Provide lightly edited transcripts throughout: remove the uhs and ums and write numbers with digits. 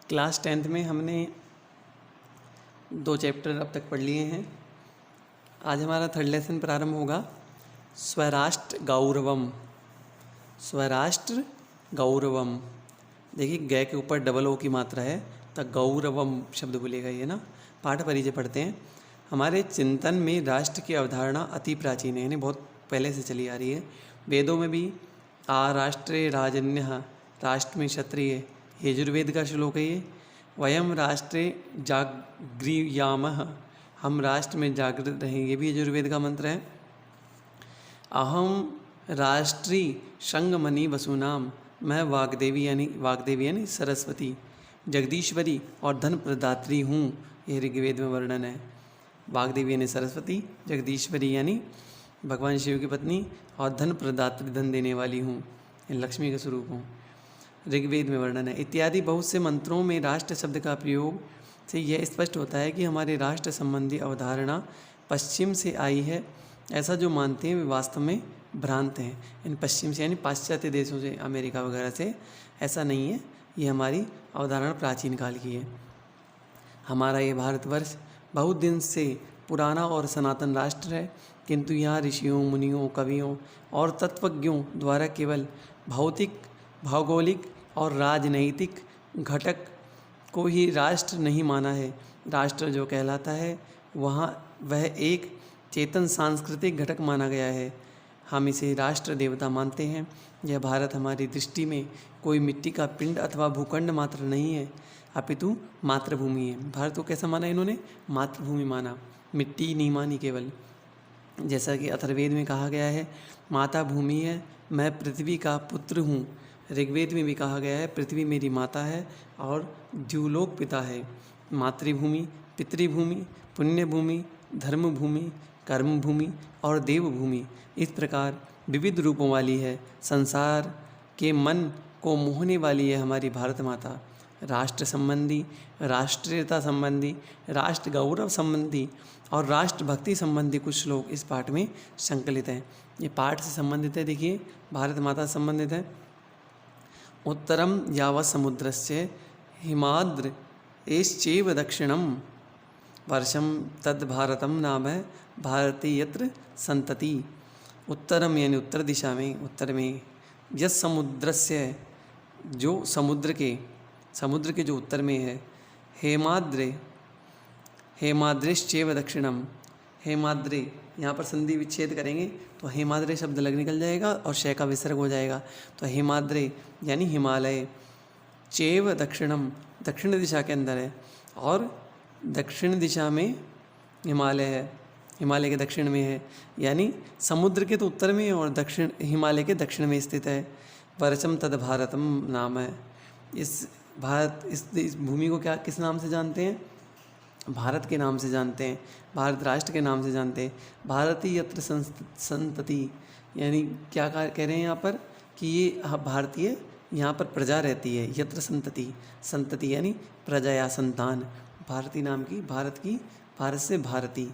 Class 10th में हमने 2 chapter अब तक पढ़ लिए हैं। आज हमारा 3rd लेसन प्रारंभ होगा। स्वराष्ट्र गौरवम। स्वराष्ट्र गौरवम, देखिए गै के ऊपर डबल ओ की मात्रा है तो गौरवम शब्द बोलेगा ये ना। पाठ परिचय पढ़ते हैं। हमारे चिंतन में राष्ट्र की अवधारणा अति प्राचीन है, यानी बहुत पहले से चली आ रही है। वेदों में भी आ राष्ट्रे राजन्य, राष्ट्र में क्षत्रिय, यजुर्वेद का श्लोक है ये। वयम राष्ट्रे जागृयामः, हम राष्ट्र में जागृत रहें, ये भी यजुर्वेद का मंत्र है। अहम राष्ट्री संगमणि वसुनाम, मैं वाग्देवी यानी सरस्वती, जगदीश्वरी और धन प्रदात्री हूँ, यह ऋग्वेद में वर्णन है। वाग्देवी यानी सरस्वती, जगदीश्वरी यानी भगवान शिव की पत्नी, और धन प्रदात्री धन देने वाली हूँ, लक्ष्मी का स्वरूप हूँ, ऋग्वेद में वर्णन है। इत्यादि बहुत से मंत्रों में राष्ट्र शब्द का प्रयोग से यह स्पष्ट होता है कि हमारे राष्ट्र संबंधी अवधारणा पश्चिम से आई है। ऐसा जो मानते हैं वे वास्तव में भ्रांत हैं। इन पश्चिम से यानी पाश्चात्य देशों से, अमेरिका वगैरह से, ऐसा नहीं है। ये हमारी अवधारणा प्राचीन काल की है। हमारा ये भारतवर्ष बहुत दिन से पुराना और सनातन राष्ट्र है, किंतु यहाँ ऋषियों, मुनियों, कवियों और तत्वज्ञों द्वारा केवल भौतिक, भौगोलिक और राजनैतिक घटक को ही राष्ट्र नहीं माना है। राष्ट्र जो कहलाता है वह एक चेतन सांस्कृतिक घटक माना गया है। हम इसे राष्ट्र देवता मानते हैं। यह भारत हमारी दृष्टि में कोई मिट्टी का पिंड अथवा भूखंड मात्र नहीं है, अपितु मातृभूमि है। भारत को कैसा माना इन्होंने? मातृभूमि माना, मिट्टी नहीं मानी केवल। जैसा कि अथर्ववेद में कहा गया है, माता भूमि है, मैं पृथ्वी का पुत्र हूँ। ऋग्वेद में भी कहा गया है, पृथ्वी मेरी माता है और द्युलोक पिता है। मातृभूमि, पितृभूमि, पुण्यभूमि, धर्मभूमि, कर्मभूमि और देवभूमि, इस प्रकार विविध रूपों वाली है। संसार के मन को मोहने वाली है हमारी भारत माता। राष्ट्र संबंधी, राष्ट्रीयता संबंधी, राष्ट्र गौरव संबंधी और राष्ट्रभक्ति संबंधी कुछ श्लोक इस पाठ में संकलित हैं। ये पाठ से संबंधित है। देखिए, भारत माता से संबंधित है। उत्तरम यावत् समुद्रस्य हिमाद्र एश्चैव दक्षिणम वर्षम तद भारतम नाम है भारती यत्र संतति। उत्तरम यानी उत्तर दिशा में, उत्तर में, यस समुद्रस्य, जो समुद्र के जो उत्तर में है, हेमाद्रेश्चैव दक्षिणम, हेमाद्रे, यहाँ पर संधि विच्छेद करेंगे तो हेमाद्रे शब्द निकल जाएगा और शय का विसर्ग हो जाएगा। तो हेमाद्रे यानी हिमालय, चैव दक्षिणम, दक्षिण दिशा के अंदर है, और दक्षिण दिशा में हिमालय है, हिमालय के दक्षिण में है, यानी समुद्र के तो उत्तर में और दक्षिण, हिमालय के दक्षिण में स्थित है। वर्षम तद भारतम नाम है। इस भूमि को क्या, किस नाम से जानते हैं? भारत के नाम से जानते हैं, भारत राष्ट्र के नाम से जानते हैं। भारतीय यत्र संतति, यानी क्या कह रहे हैं यहाँ पर कि ये भारतीय, यहाँ पर प्रजा रहती है। यत्र संतति, संतति यानी प्रजा या संतान। भारती नाम की, भारत से भारती।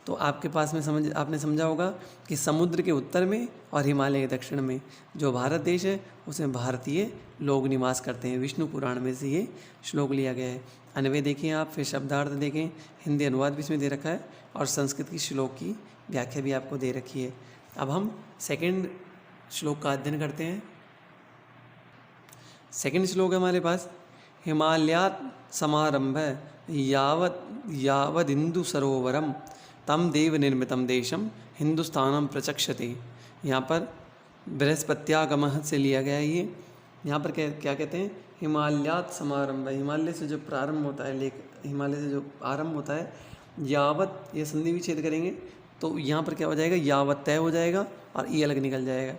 तो आपके पास में आपने समझा होगा कि समुद्र के उत्तर में और हिमालय के दक्षिण में जो भारत देश है उसमें भारतीय लोग निवास करते हैं। विष्णु पुराण में से ये श्लोक लिया गया है। अन्वय देखें आप, फिर शब्दार्थ देखें, हिंदी अनुवाद भी इसमें दे रखा है और संस्कृत की श्लोक की व्याख्या भी आपको दे रखी है। अब हम सेकंड श्लोक का अध्ययन करते हैं। सेकंड श्लोक है हमारे पास, हिमालयात् समारंभ यावदिंदु सरोवरम तम देव निर्मितम देशम हिंदुस्तानम प्रचक्षते। यहाँ पर बृहस्पत्यागमः से लिया गया है ये। यहाँ पर क्या कहते हैं? हिमालयात् समारंभ, हिमालय से जो प्रारंभ होता है, हिमालय से जो आरंभ होता है, यावत, ये संधि विच्छेद करेंगे तो यहाँ पर क्या हो जाएगा? यावत तय हो जाएगा और ई अलग निकल जाएगा।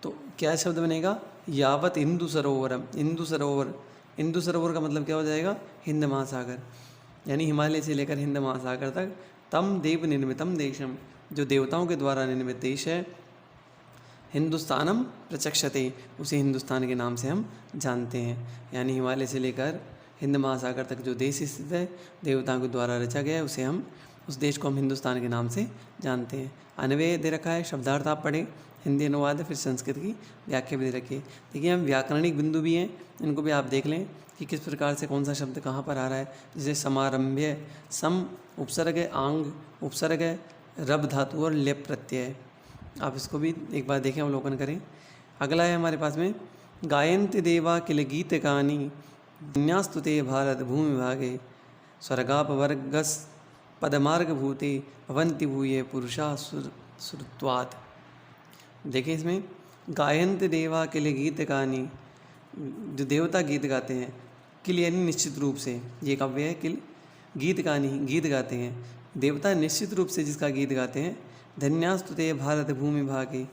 तो क्या शब्द बनेगा? यावत हिंदू सरोवरम, हिंदू सरोवर, हिंदू सरोवर का मतलब क्या हो जाएगा? हिंद महासागर, यानी हिमालय से लेकर हिंद महासागर तक। तम देव निर्मितम देशम, जो देवताओं के द्वारा निर्मित देश है। हिंदुस्तानम प्रचक्षते, उसे हिंदुस्तान के नाम से हम जानते हैं। यानी हिमालय से लेकर हिंद महासागर तक जो देश स्थित है, देवताओं के द्वारा रचा गया है, उस देश को हम हिंदुस्तान के नाम से जानते हैं। अन्वय दे रखा है, शब्दार्थ आप पढ़ें। हिंदी अनुवाद है, फिर संस्कृत की व्याख्या भी दे रखी है। देखिए हम व्याकरणिक बिंदु भी हैं, इनको भी आप देख लें कि किस प्रकार से कौन सा शब्द कहाँ पर आ रहा है। जैसे समारंभ्य, सम उपसर्ग है, आंग उपसर्ग है, रब धातु और लेप प्रत्यय है। आप इसको भी एक बार देखें, अवलोकन करें। अगला है हमारे पास में गायन्ति देवा किल गीत गानी न्यास्तुते भारत भूमि भागे स्वर्गापवर्गस पदमार्ग भूते भवन्ति भूये पुरुषा सुरत्वात्। देखिए इसमें गायन्ति देवा किल गीत गानी, जो देवता गीत गाते हैं, किल यानी निश्चित रूप से, ये काव्य है किल, गीत गानी गीत गाते हैं, देवता निश्चित रूप से जिसका गीत गाते हैं। धन्यास्तुते भारत भूमि भागे,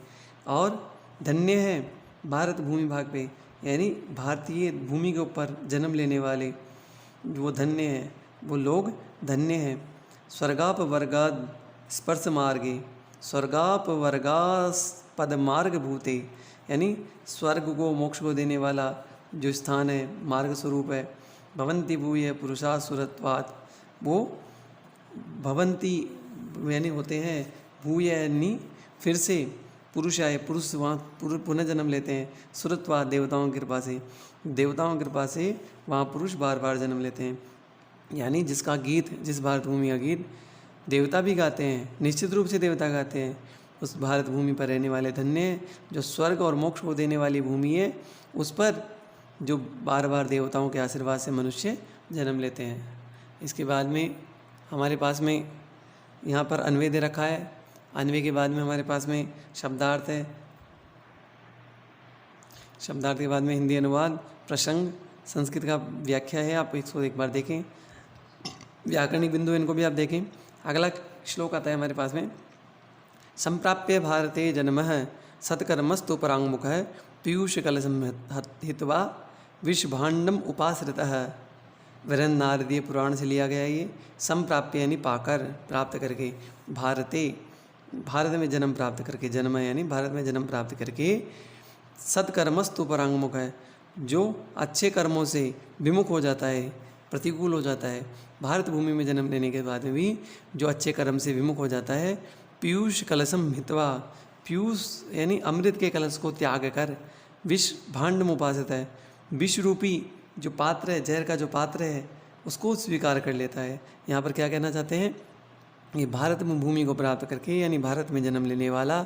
और धन्य है भारत भूमि भाग पे, यानी भारतीय भूमि के ऊपर जन्म लेने वाले वो धन्य हैं, वो लोग धन्य हैं। स्वर्गाप वर्गाद स्पर्श मार्गे, स्वर्गाप वर्गास पद मार्ग भूते, यानी स्वर्ग को मोक्ष को देने वाला जो स्थान है, मार्ग स्वरूप है। भवंती भूय पुरुषा सुरत्वात्, वो भवंती यानी होते हैं, भूय यानी फिर से, पुरुष आए, पुरुष वहाँ पुनः जन्म लेते हैं। सुरत्वात् देवताओं की कृपा से, देवताओं की कृपा से वहाँ पुरुष बार बार जन्म लेते हैं। यानी जिसका गीत, जिस भारत भूमि का गीत देवता भी गाते हैं, निश्चित रूप से देवता गाते हैं, उस भारत भूमि पर रहने वाले धन्य हैं। जो स्वर्ग और मोक्ष को देने वाली भूमि है, उस पर जो बार बार देवताओं के आशीर्वाद से मनुष्य जन्म लेते हैं। इसके बाद में हमारे पास में यहाँ पर अन्वय दे रखा है। अन्वय के बाद में हमारे पास में शब्दार्थ है। शब्दार्थ के बाद में हिंदी अनुवाद, प्रसंग, संस्कृत का व्याख्या है। आप इसको एक बार देखें। व्याकरणिक बिंदु इनको भी आप देखें। अगला श्लोक आता है हमारे पास में, संप्राप्य भारते जन्मः सत्कर्मस्तु परांगमुखः पीयूष कलशं हित्वा विषभाण्डम उपाश्रितः। वृहन् नारदीय पुराण से लिया गया ये। संप्राप्य यानी पाकर, प्राप्त करके, भारते भारत में जन्म प्राप्त करके, जन्म यानी भारत में जन्म प्राप्त करके, सत्कर्मस्तु परांगमुख है, जो अच्छे कर्मों से विमुख हो जाता है, प्रतिकूल हो जाता है। भारत भूमि में जन्म लेने के बाद में भी जो अच्छे कर्म से विमुख हो जाता है, पीयूष कलशम हित्वा, पीयूष यानी अमृत के कलश को त्याग कर, विष भांड में उपासित है, विष रूपी जो पात्र है, जहर का जो पात्र है, उसको स्वीकार कर लेता है। यहाँ पर क्या कहना चाहते हैं, ये भारत में भूमि को प्राप्त करके, यानी भारत में जन्म लेने वाला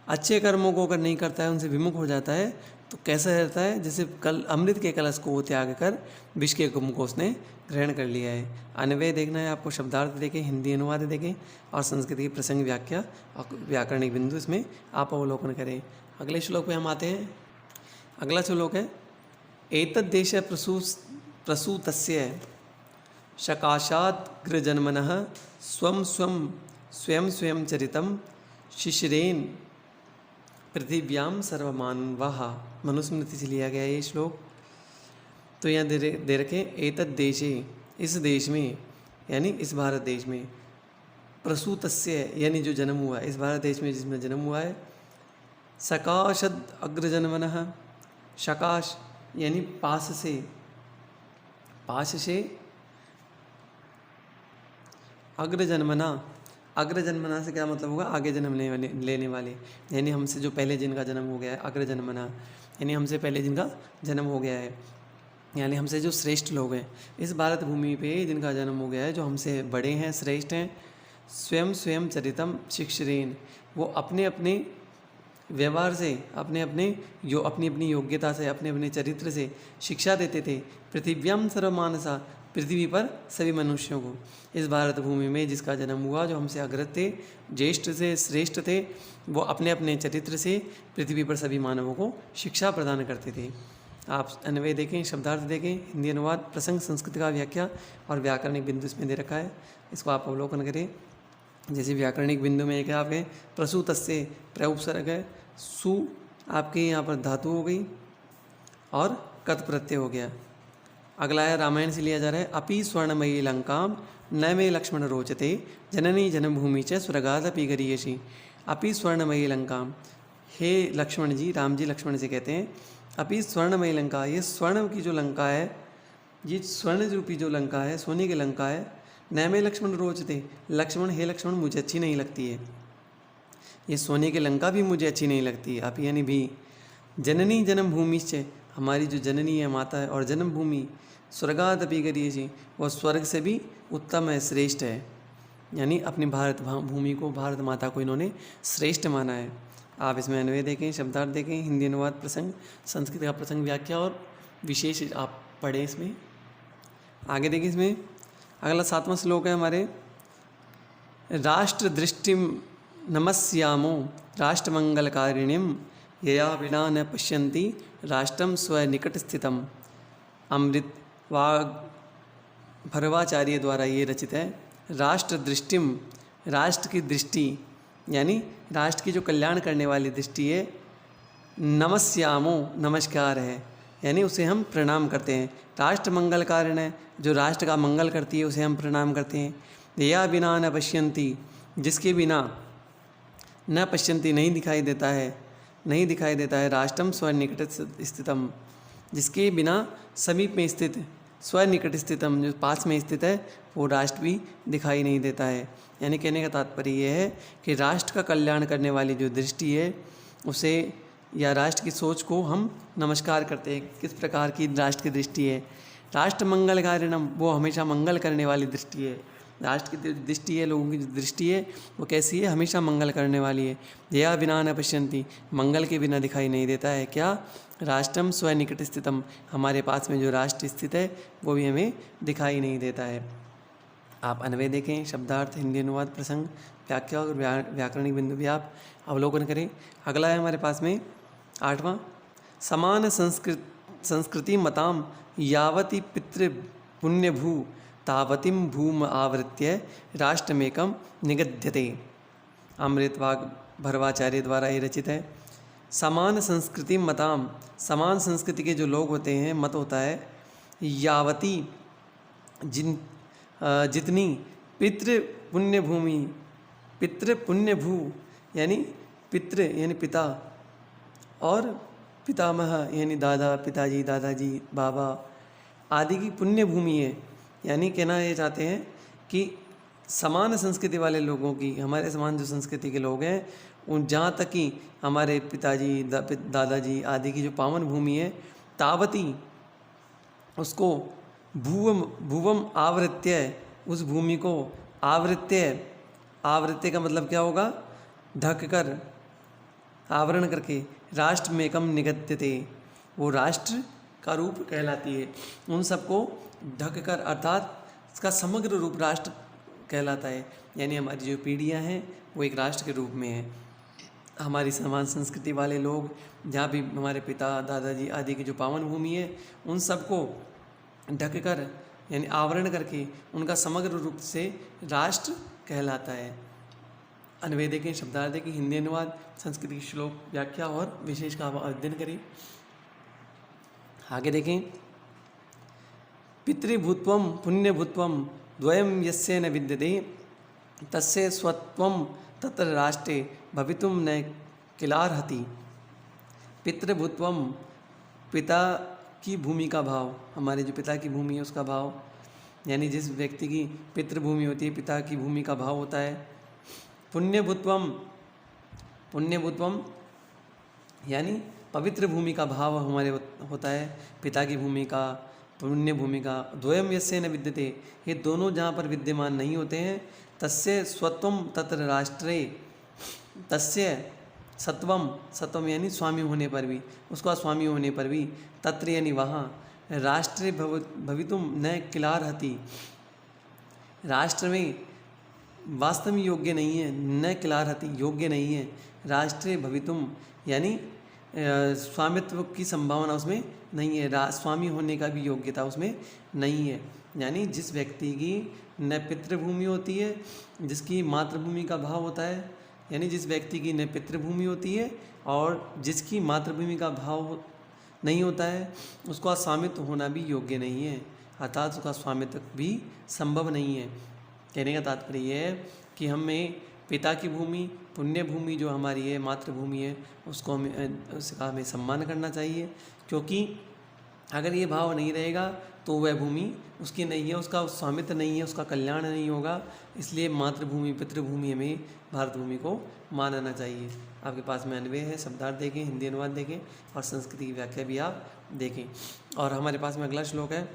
अच्छे कर्मों को अगर नहीं करता है, उनसे विमुख हो जाता है, तो कैसा रहता है, जैसे कल अमृत के कलश को वो त्याग कर विष के कुंभ को उसने ग्रहण कर लिया है। अन्वय देखना है आपको, शब्दार्थ देखें, हिंदी अनुवाद देखें, और संस्कृत की प्रसंग व्याख्या और व्याकरणिक बिंदु इसमें आप अवलोकन करें। अगले श्लोक पे हम आते हैं। अगला श्लोक है, एतद्देश प्रसूतस्य शकाशाद्ग्रजन्मनः स्वं स्वं स्वयं स्वयं चरितं शिशिरेन पृथिव्याम सर्वमानवाः। मनुस्मृति से लिया गया ये श्लोक। तो यहाँ दे रखे, एतद् देशे, इस देश में, यानी इस भारत देश में, प्रसूतस्य यानी जो जन्म हुआ है, इस भारत देश में जिसमें जन्म हुआ है, सकाशद अग्रजन्मनः, सकाश यानी पास से, पास से, अग्रजन्मना, अग्रजन्मना से क्या मतलब होगा, आगे जन्म लेने वाले, यानी हमसे जो पहले जिनका जन्म हो गया है, अग्रजन्मना यानी हमसे पहले जिनका जन्म हो गया है, यानी हमसे जो श्रेष्ठ लोग हैं इस भारत भूमि पे, जिनका जन्म हो गया है, जो हमसे बड़े हैं, श्रेष्ठ हैं। स्वयं स्वयं चरितम शिक्षरेन, वो अपने अपने व्यवहार से, अपने अपने जो अपनी अपनी योग्यता से, अपने अपने चरित्र से शिक्षा देते थे। पृथिव्याम सर्वमानसा, पृथ्वी पर सभी मनुष्यों को, इस भारत भूमि में जिसका जन्म हुआ, जो हमसे अग्रज थे, ज्येष्ठ थे, श्रेष्ठ थे, वो अपने अपने चरित्र से पृथ्वी पर सभी मानवों को शिक्षा प्रदान करते थे। आप अन्वय देखें, शब्दार्थ देखें, हिंदी अनुवाद, प्रसंग, संस्कृत का व्याख्या और व्याकरणिक बिंदु इसमें दे रखा है, इसको आप अवलोकन करें। जैसे व्याकरणिक बिंदु में एक आपके प्रसूतस्य, प्रउपसर्ग है, सु आपके यहाँ पर धातु हो गई और कत प्रत्यय हो गया। अगला है, रामायण से लिया जा रहा है, अपि स्वर्णमयी लंकाम न मे लक्ष्मण रोचते जननी जन्मभूमि च स्वर्गादपि गरीयसी। अपि स्वर्णमयी लंकाम, हे लक्ष्मण जी, राम जी लक्ष्मण से कहते हैं, अपि स्वर्णमयी लंका, ये स्वर्ण की जो लंका है, ये स्वर्ण रूपी जो लंका है, सोने की लंका है, न मे लक्ष्मण रोचते, लक्ष्मण, हे लक्ष्मण मुझे अच्छी नहीं लगती है। ये सोने की लंका भी मुझे अच्छी नहीं लगती। आप यानी भी जननी जन्म भूमिश्च, हमारी जो जननी है माता है, और जन्मभूमि स्वर्गादपि गरीयसी, वह स्वर्ग से भी उत्तम है, श्रेष्ठ है। यानी अपनी भारत भूमि को, भारत माता को इन्होंने श्रेष्ठ माना है। आप इसमें अन्वय देखें, शब्दार्थ देखें, हिंदी अनुवाद, प्रसंग, संस्कृत का प्रसंग, व्याख्या और विशेष आप पढ़ें। इसमें आगे देखिए, इसमें अगला 7वां श्लोक है हमारे, राष्ट्र दृष्टिम नमस्यामो राष्ट्रमंगलकारिणीम यया विना न पश्यन्ति राष्ट्रम स्वनिकट स्थितम। अमृत वाग भरवाचार्य द्वारा ये रचित है। राष्ट्र दृष्टिम, राष्ट्र की दृष्टि यानी राष्ट्र की जो कल्याण करने वाली दृष्टि है। नमस्यामो, नमस्कार है, यानी उसे हम प्रणाम करते हैं। राष्ट्र मंगल कारण है, जो राष्ट्र का मंगल करती है उसे हम प्रणाम करते हैं। या बिना न पश्यन्ति, जिसके बिना न पश्यन्ति नहीं दिखाई देता है, नहीं दिखाई देता है। राष्ट्रम स्वनिकट स्थितम, जिसके बिना समीप में स्थित, स्वनिकट स्थितम, जो पास में स्थित है, वो राष्ट्र भी दिखाई नहीं देता है। यानी कहने का तात्पर्य ये है कि राष्ट्र का कल्याण करने वाली जो दृष्टि है उसे, या राष्ट्र की सोच को हम नमस्कार करते हैं। किस प्रकार की राष्ट्र की दृष्टि है? राष्ट्र मंगल कारणम, वो हमेशा मंगल करने वाली दृष्टि है। राष्ट्र की दृष्टि है, लोगों की जो दृष्टि है वो कैसी है? हमेशा मंगल करने वाली है। या बिना न पश्यन्ति, मंगल के बिना दिखाई नहीं देता है। क्या? राष्ट्रम स्वनिकट स्थितम, हमारे पास में जो राष्ट्र स्थित है वो भी हमें दिखाई नहीं देता है। आप अन्वय देखें, शब्दार्थ, हिंदी अनुवाद, प्रसंग, व्याख्या और व्याकरणिक बिंदु भी आप अवलोकन करें। अगला है हमारे पास में 8वां, समान संस्कृति मताम यावती पितृ पुण्यभू तावतिम भूम आवृत्य राष्ट्रमेकम निगद्यते। अमृतवाग भरवाचार्य द्वारा ये रचित है। समान संस्कृति मताम, समान संस्कृति के जो लोग होते हैं, मत होता है, यावती जितनी, पितृ पुण्य भूमि, पितृ पुण्य भू यानी पितृ यानी पिता, और पितामह यानी दादा, पिताजी, दादाजी, बाबा आदि की पुण्य भूमि है। यानी कहना ये चाहते हैं कि समान संस्कृति वाले लोगों की, हमारे समान जो संस्कृति के लोग हैं, उन जहाँ तक कि हमारे पिताजी, दादाजी आदि की जो पावन भूमि है, तावती उसको भुवम आवृत्य, उस भूमि को आवृत्य, आवृत्य का मतलब क्या होगा? ढक कर, आवरण करके, राष्ट्र में एकम निगद्यते, वो राष्ट्र का रूप कहलाती है। उन सबको ढक कर, अर्थात इसका समग्र रूप राष्ट्र कहलाता है। यानी हमारी जो पीढ़ियाँ हैं वो एक राष्ट्र के रूप में है। हमारी समान संस्कृति वाले लोग, जहाँ भी हमारे पिता, दादाजी आदि की जो पावन भूमि है, उन सबको ढक कर यानी आवरण करके उनका समग्र रूप से राष्ट्र कहलाता है। अन्वय देखें, शब्दार्थ देखें, हिंदी अनुवाद, संस्कृत की श्लोक, व्याख्या और विशेष का अध्ययन करें। आगे देखें, पितृभूत्वम पुण्यभूत्वम द्वयम यस्य न विद्यते तस्य स्वत्वम तत्र राष्ट्रे भवितुम न किलार्हति। पितृभूत्वम, पिता की भूमि का भाव, हमारे जो पिता की भूमि है उसका भाव, यानी जिस व्यक्ति की पितृभूमि होती है, पिता की भूमि का भाव होता है। पुण्यभूत्वम, पुण्यभूत्वम यानी पवित्र भूमि का भाव हमारे होता है, पिता की भूमि का, पुण्य भूमि का। द्वयम यस्य न विद्यते, ये दोनों जहाँ पर विद्यमान नहीं होते हैं, तस्य स्वत्वम तत्र राष्ट्रे, तस्य सत्वम, सत्वम यानी स्वामी होने पर भी, उसका स्वामी होने पर भी, तत्र यानी वहाँ, राष्ट्रे भवितुम न किलार्हति, राष्ट्र में वास्तव में योग्य नहीं है, न किलार्हति योग्य नहीं है, राष्ट्रे भवितुम यानी स्वामित्व की संभावना उसमें नहीं है, स्वामी होने का भी योग्यता उसमें नहीं है। यानी जिस व्यक्ति की न पितृभूमि होती है, जिसकी मातृभूमि का भाव होता है, यानी जिस व्यक्ति की न पितृभूमि होती है और जिसकी मातृभूमि का भाव नहीं होता है, उसका स्वामित्व होना भी योग्य नहीं है, अर्थात उसका स्वामित्व भी संभव नहीं है। कहने का तात्पर्य यह है कि हमें पिता की भूमि, पुण्य भूमि जो हमारी है, मातृभूमि है, उसको हमें, उसका हमें सम्मान करना चाहिए, क्योंकि अगर ये भाव नहीं रहेगा तो वह भूमि उसकी नहीं है, उसका स्वामित्व नहीं है, उसका कल्याण नहीं होगा। इसलिए मातृभूमि पितृभूमि हमें भारत भूमि को मानना चाहिए। आपके पास में अन्वय है, शब्दार्थ देखें, हिंदी अनुवाद देखें और संस्कृत की व्याख्या भी आप देखें। और हमारे पास में अगला श्लोक है